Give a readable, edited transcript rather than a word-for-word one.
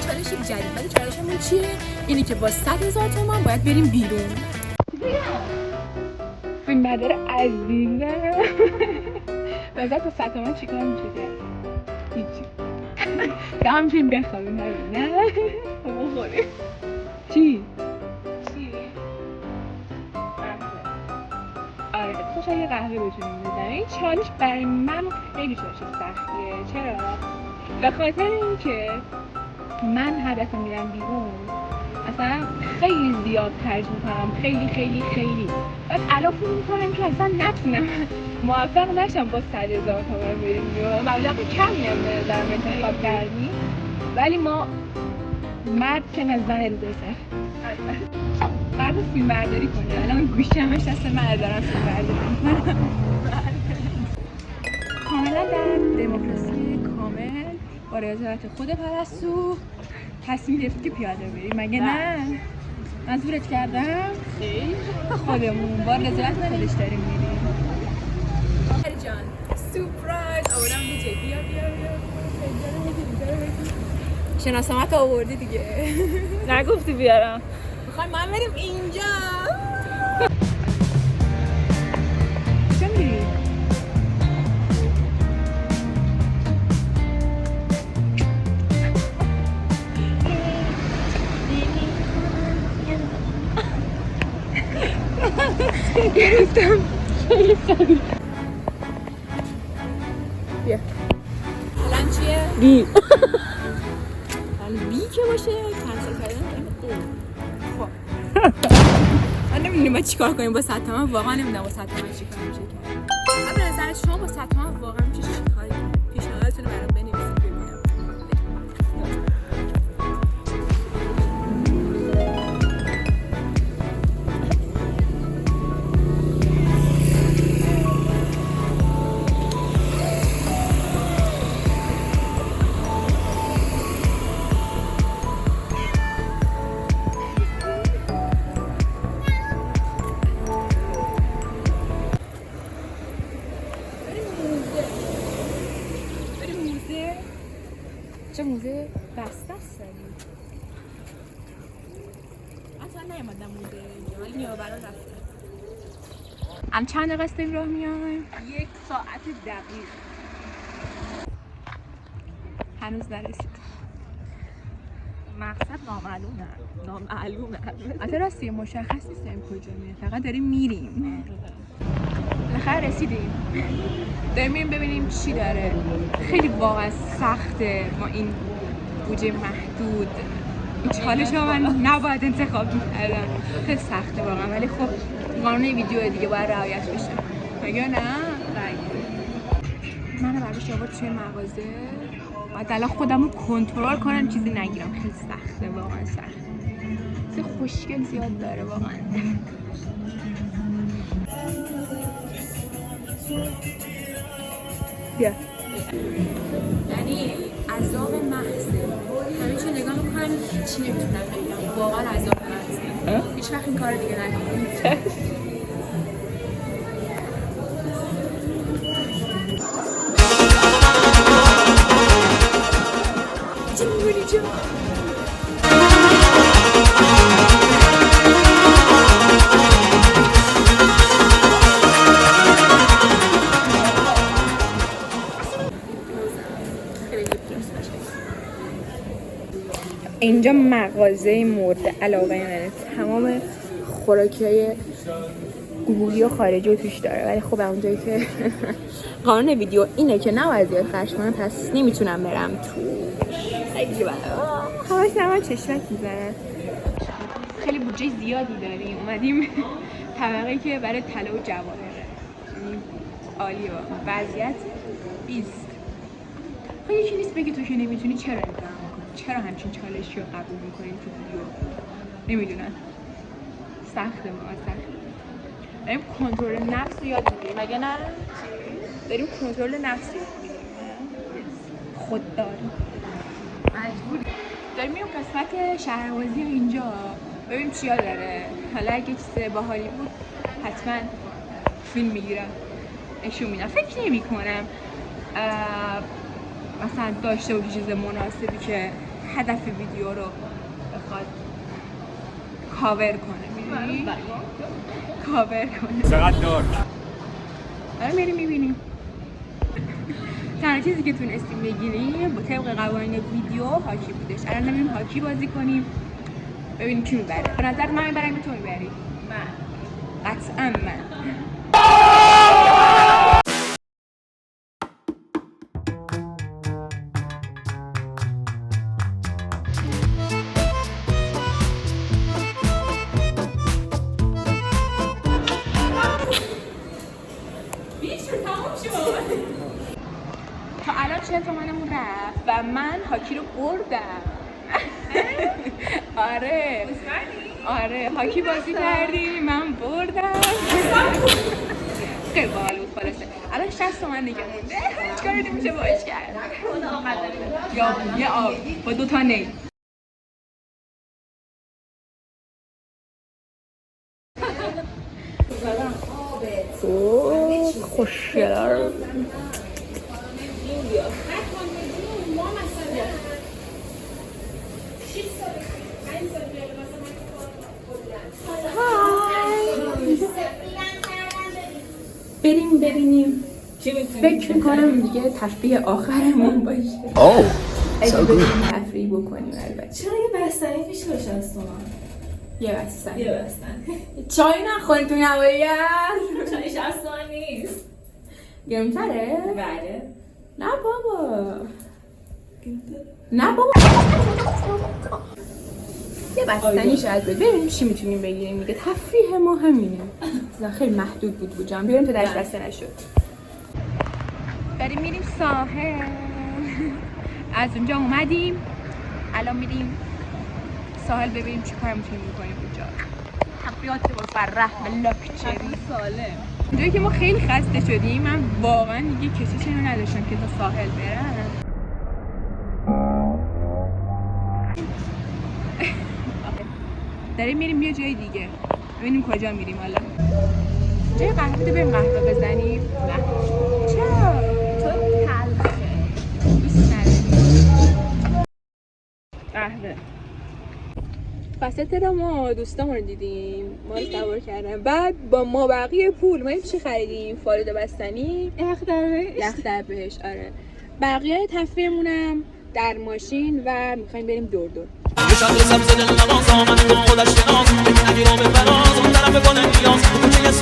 چالش جدید. ولی چالشمون چیه؟ اینی که با 100,000 تومان باید بریم بیرون. فیلم بردار عزیزم. بذار با 100 تومان چیکار میشه کرد؟ هیچی. هم فیلم بخوابیم نه؟ بخوریم. چی؟ آره تو شاید یه قهوه بتونیم بزنیم. این چالش برای من خیلی چالش سختیه. چرا؟ به خاطر اینکه من هدفم میرم بیرون اصلا خیلی زیاد خرج میکنم، خیلی بعد الان فکر میکنم که اصلا نتونم موفق نشم با 100,000 تومان بریم بیرون. مبلغ کمی هم به نظرم انتخاب کردیم، ولی ما مرد که نزدن البسه مرد فیلم برداری کنه. الان گوشمش دست من دارم فیلم برداری میکنم. کاملا در دموکراسی کامل با رضایت خود پرستو تصمیم گرفتی که پیاده بریم، مگه نه؟ منظورت کردم؟ خیلی خودمون با رضایت خودش داریم میریم. هری جان سورپرایز آوردم دیگه. بیا شناسامت آوردی دیگه. نگفتی بیارم. میخوایم من بریم اینجا. کجا میری؟ گرفتم. بیا الان چیه؟ بی الان بی که باشه کنسل کردن که خب من نمیدونم باید چیکار کنیم با 100 تومن. واقعا نمیدونم با 100 تومن چیکار میشه کرد. من به نظر شما با 100 تومن واقعا میشه چیکار کرد؟ پیشنهادتون رو برام بنویسید ببینم. چه موزه بسته است داریم. اصلا نیومدم موزه اینجا ولی نیاوران رفتم. هم چند دقیقه است راه میایم؟ 1 ساعت دقیق. هنوز نرسید. مقصد نامعلومه. البته راستی مشخص نیستیم کجا میریم، فقط داریم میریم. بالاخره رسیدیم. داریم میریم ببینیم چی داره. خیلی واقعا سخته ما این بودجه محدود. این چالش ها من نباید انتخاب میکردم. خیلی سخته واقعا، ولی خب قانون ویدیو دیگه باید رعایت بشه. مگه نه؟ منو برداشت آورد توی مغازه. باید الان خودم رو کنترل کنم چیزی نگیرم. خیلی سخته واقعا، سخت. خوشگل زیاد داره واقعا. بیا. یعنی عذاب محضه. همیشه نگاه میکنم هیچی نمیتونم بگم. واقعا عذاب محضه. هیچ وقت این کار دیگه نکنم. چی می‌گویی چه؟ اینجا مغازه مورد علاقه منه. تمام خوراکی‌های گوگلی و خارجی رو توش داره، ولی خب اونجایی که قانون ویدیو اینه که نباید زیاد خرج کنم، پس نمیتونم برم تو. خیلی بده همه چشمک میزنن. خیلی بودجه زیادی داریم. اومدیم طبقه که برای طلا و جواهره. یعنی عالیه واقعا. وضعیت بیست. خب یکی نیست بگی تو که نمیتونی چرا این کارو میکنی؟ چرا همچین چالشی رو قبول میکنین تو ویدیو؟ نمیدونم. سخته واقعا سخت. داریم کنترل نفس رو یاد میگیریم، مگه نه؟ داریم کنترل نفس رو یاد میگیریم. خوددار. مجبوری. داریم میریم قسمت شهربازی اینجا ببینیم چیا داره. حالا اگه چیز باحالی بود حتما فیلم میگیرم نشون میدم. فکر نمی کنم مثلا داشته باشه چیز مناسبی که هدف ویدیو رو بخواد کاور کنه، میدونی؟ کاور کنه. چقدر دارک. آره میریم میبینیم. تنها چیزی که تونستیم بگیریم با طبق قوانین ویدیو هاکی بودش. الان نمیریم هاکی بازی کنیم ببینیم کی میبره. به نظر من میبرم تو میبری؟ من قطعا من. تا الان 40 تومنمون رفت و من هاکی رو بردم. آره هاکی بازی کردیم من بردم. خیلی باحال بود خلاصه. الان 60 تومن دیگه مونده. چیکار نمیشه باش کرد؟ یا یه آب با 2 تا نی. خوشگلار بریم ببینیم. فکر میکنم دیگه تفریح آخرمون باشه. اگه بریم تفریح بکنیم البته. چرا یه بستنی پیش باشه از تو؟ یه بستن چای نخوریم تو نوایی چای 60 تومن نیست. گرمتره؟ بله. نه بابا یه بستنی شاید ببینیم چی میتونیم بگیریم دیگه. تفریح ما همینه. خیلی محدود بود بودم بیاریم تا درش بسته نشد. داریم میریم ساحل. از اونجا اومدیم الان میریم ساحل ببینیم چی کار میتونیم بکنیم اونجا. تفریحات مفرح و لاکچری سالم. اونجایی که ما خیلی خسته شدیم من واقعا دیگه کشش اینو نداشتم که تا ساحل برم. داریم میریم یه جای دیگه ببینیم کجا میریم. حالا جای قهوه بده بریم قهوه بزنیم. چرا؟ تو تلخه دوست نداری قهوه. وسط ما دوستامون رو دیدیم ما رو سوار کردن بعد با ما بقیه پول ما چی خریدیم؟ فالوده بستنی یخ در بهش. آره بقیه تفریحمونم در ماشین و میخوایم بریم دور دور. یه شب سبز دل نواز آمد با خودش کناز بگی نگیرام فراز اون طرف گل نیاز